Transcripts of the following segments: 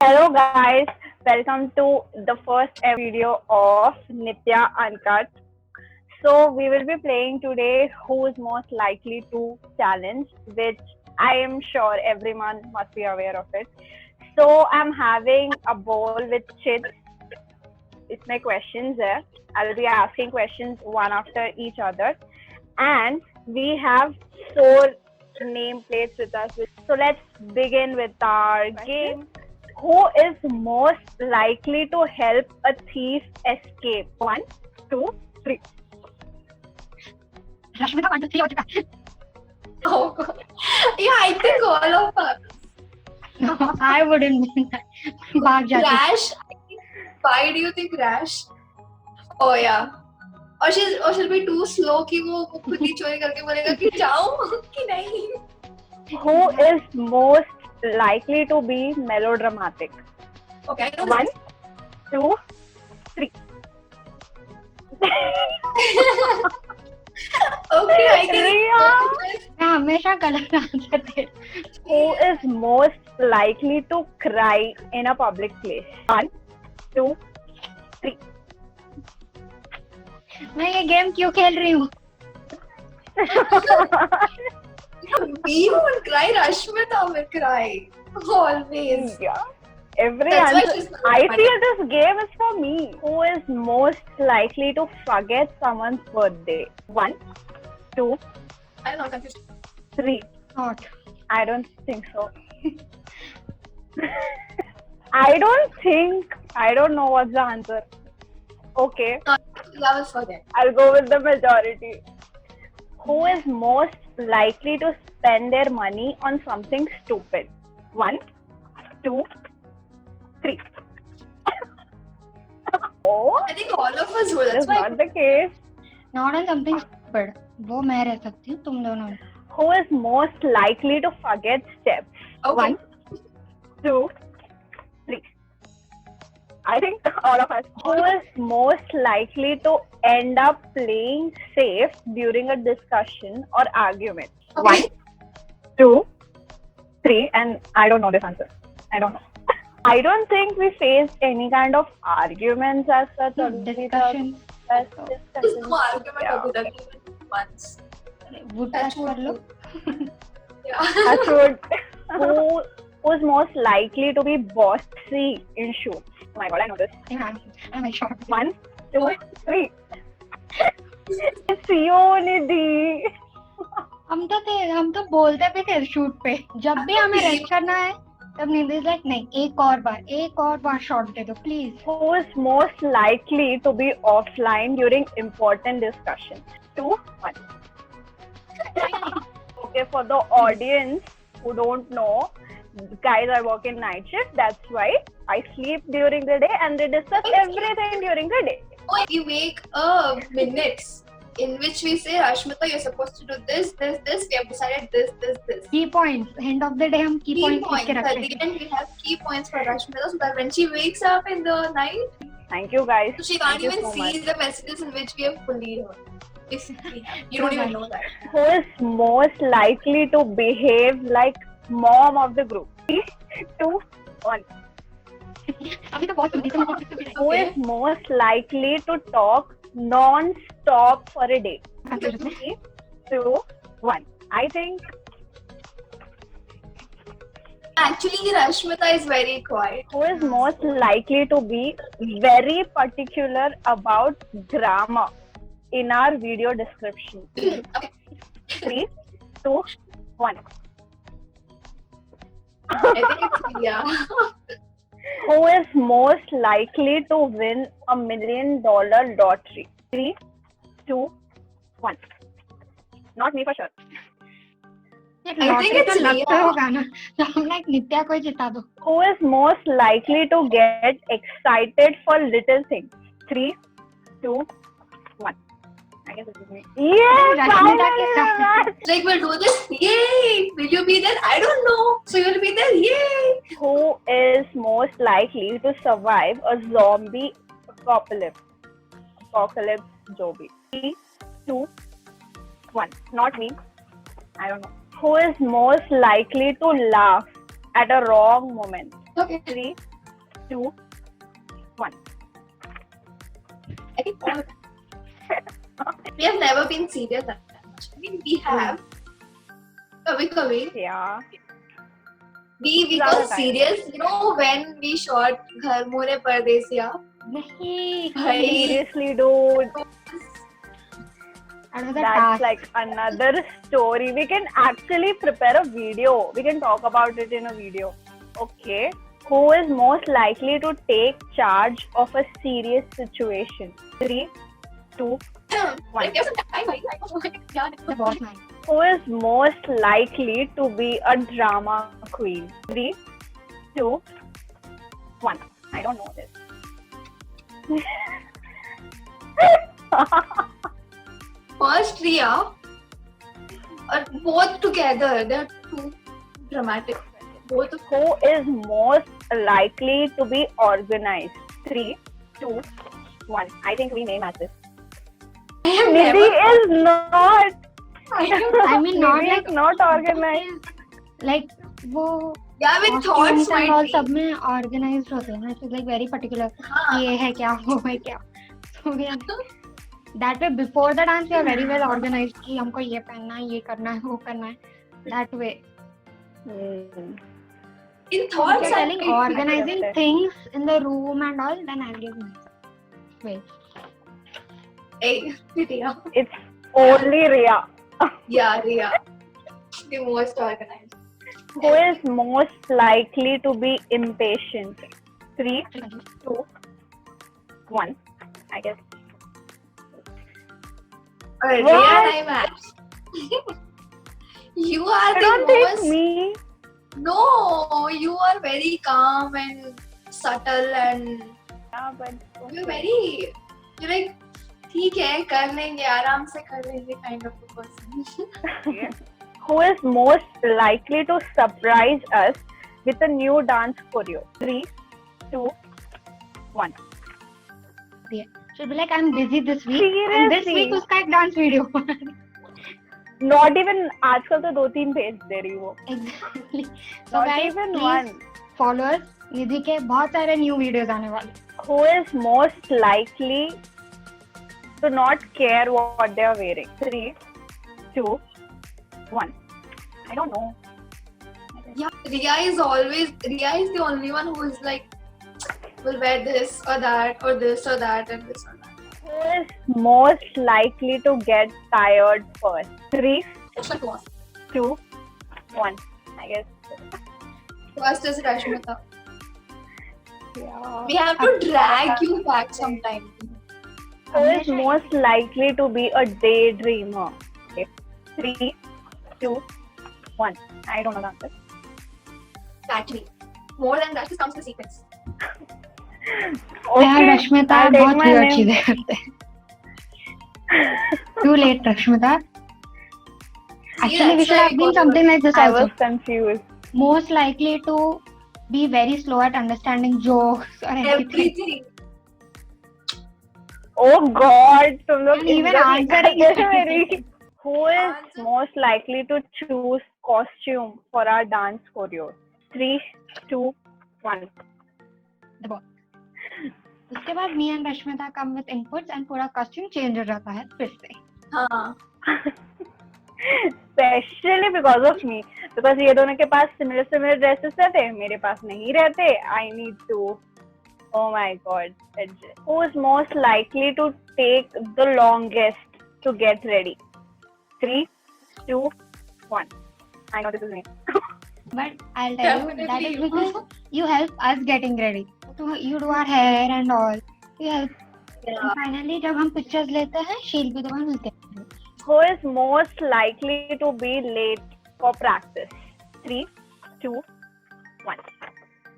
Hello guys, welcome to the first ever video of Nitya Uncut. So we will be playing today who is most likely to challenge, which I am sure everyone must be aware of it. So I'm having a bowl with chips. It's my questions there. I'll be asking questions one after each other. And we have four nameplates with us. So let's begin with our game. Who is most likely to help a thief escape? 1, 2, 3. Rashmita, 1, 2, 3, और Oh God. Yeah, I think all of us. No, I wouldn't do that. भाग जाती. Rash. Why do you think Rash? Oh yeah. और she'll be too slow कि वो खुद ही चोरी करके बोलेगा कि जाऊँ कि नहीं. Who is most likely to be melodramatic? Okay, I know 1, 2, 3. Okay, I can. मैं हमेशा गलत answer they. Who is most likely to cry in a public place? 1, 2, 3. मैं ये गेम क्यों खेल रही हूँ? We won't cry. Rashmita will cry. Always. Yeah. Every That's why answer. she's not I funny. feel this game is for me. Who is most likely to forget someone's birthday? 1, 2, I'm not confused. 3. Not. I don't think so. I don't know what's the answer. Okay, I will forget. I'll go with the majority. Who is most likely to spend their money on something stupid? 1, 2, 3. Oh, I think all of us will. that's That's why. not the case. Not on something stupid. वो मैं रह सकती हूँ तुम दोनों में. Who is most likely to forget steps? Okay. 1, 2, 3. I think all of us. Who is most likely to end up playing safe during a discussion or argument? Okay. 1, 2, 3, and I don't know this answer. I don't know. I don't think we faced any kind of arguments as such. or Discussion. There's no argument Yeah. of it once. Wood That's touch कर लो. Yeah. That's good. Who's most likely to be bossy in shoots? Oh my god, I know this. I'm a short. 1, 2, 3. It's you, Nidhi. हम तो बोलते भी थे shoot पे. जब भी हमें रेस्ट करना है तब निधि लाइक नहीं एक और बार शॉट दे दो please. Who is most likely to be offline during important discussions? 2, 1. Okay, for the audience who don't know, guys, I work in night shift. That's why I sleep during the day and they discuss everything during the day. Oh, we make a minutes in which we say, Rashmita, you're supposed to do this. We have decided this. की points end of the day हम की Key points लिख points. के At रखते the हैं. end, we have key points for Rashmita so that when she wakes up in the night, Thank you, guys. she Thank can't you even so see much. the messages in which we have bullied her. Basically, you don't even know that. Who is most likely to behave like mom of the group? 3, 2, 1. अभी तो बहुत जल्दी Who is most likely to talk non-stop for a day? 3, 2, 1. I think Actually, Rashmita is very quiet. who is most likely to be very particular about grammar in our video description? 3, 2, 1. I think it's yeah. Who is most likely to win $1 million lottery? 3, 2, 1. Not me for sure. I think it's तो लगता Riya. होगा ना. तो हम like नित्या को ही जिता दो. Who is most likely to get excited for little things? 3, 2, 1. I guess this is me. Yes! Rashmita के finally, साथ. Like, we'll do this. Yay! Will you be there? I don't know. So you'll be there. Yay! Who is most likely to survive a zombie apocalypse? Zombie. 3, 2, 1. Not me. I don't know. Who is most likely to laugh at a wrong moment? Okay. 3, 2, 1. I think all we have never been serious that much. I mean, we have. Kabhi. Yeah. We Zyada got time. serious. You know when we shot Ghar More Pardesiya? नहीं, Bhai, Seriously, dude. that was a That's task. like another story. We can actually prepare a video. We can talk about it in a video. Okay. Who is most likely to take charge of a serious situation? 3, 2, 1. there's some time. I don't know. The boss man. Who is most likely to be a drama queen? 3, 2, 1. I don't know this. First Riya, or both together. They're too dramatic. Both of Who is most likely to be organized? 3, 2, 1. I think we may match this. I have Nidhi never. is not. I mean, not Nidhi like is not organized. like वो Yeah, with costumes thoughts and might all be. सब में organized होते हैं ना. It's like very particular. हाँ. ये है क्या, वो है क्या. So we are that way before the dance we are very well organized कि हमको ये पहनना है, ये करना है, वो करना है. That way. Hmm. In If thoughts, you're I telling think organizing Okay. things in the room and all, then I'll give my. Wait. Hey, Riya. It's only Riya. Yeah, Riya. The most organized. Who is most likely to be impatient? 3, 2, 1. I guess. Riya What? and I match. You are I the don't think most. me. No, you are very calm and subtle and Yeah, but you're very. You're like, ठीक है, कर लेंगे, आराम से कर लेंगे kind of a person. Who is most likely to surprise us with a new dance choreo? 3, 2, 1. She'll be like, I'm busy this week. And this Seriously? week उसका एक dance video. Not even आजकल तो 2-3 भेज दे रही वो. Exactly. So Not guys, even please one. follow us. निधि के बहुत सारे new videos आने वाले. Who is most likely to not care what they are wearing? 3, 2, 1. I don't know. Yeah, Riya is the only one who is like, will wear this or that or this or that and this or that. Who is most likely to get tired first? 3, Which one to ask? 2, 1. I guess. First is Rashmita. Yeah. We have to drag you back sometime. Who is most likely to be a daydreamer? Okay. 3, 2, 1. I don't know the answer. Actually, more than that, this comes to sequence. यार Rashmita I'll take बहुत my weird name. चीजें करते हैं. Too late, Rashmita. Actually, we should have been something like this I also. was confused. Most likely to be very slow at understanding jokes or anything. Everything. Oh God, तुम लोग And even इज्जत answering निकाल is रहे मेरी. Who is Answer. most likely to choose costume for our dance choreo? 3, 2, 1. उसके बाद me and Rashmita come with inputs and पूरा costume change हो जाता है फिर से. हाँ. Especially because of me. Because ये दोनों के पास similar dresses रहते, मेरे पास नहीं रहते. I need to. Oh my God. Who is most likely to take the longest to get ready? 3, 2, 1. I know this is me. But I'll tell you that Definitely is you. because you help us getting ready. So you do our hair and all. You help. Yeah. And finally जब हम pictures लेते हैं, she'll be the one who's getting it. Who is most likely to be late for practice? 3, 2, 1.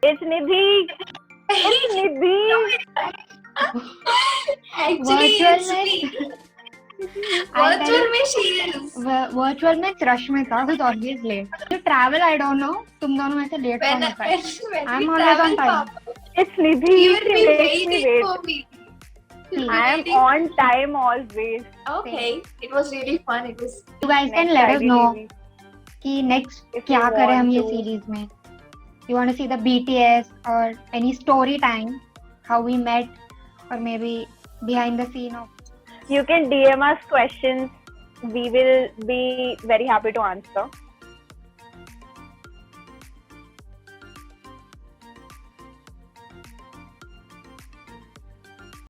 It's Nidhi. It's Nidhi. Actually, Virtual it's me. I'll tell Virtual you, में she is. virtual में Rashmita who's always late. To travel, I don't know. तुम दोनों में से late कौन When होता है? I'm we always on travel, time. Papa, It's Nidhi. you will She be makes me waiting wait. for me. You'll be I am waiting. on time always. Okay, it was really fun. It was. You guys can Next let us Friday know evening. कि next If क्या you करें हम want ये to. series में. You want to see the BTS or any story time, how we met, or maybe behind the scene of. You can DM us questions. We will be very happy to answer.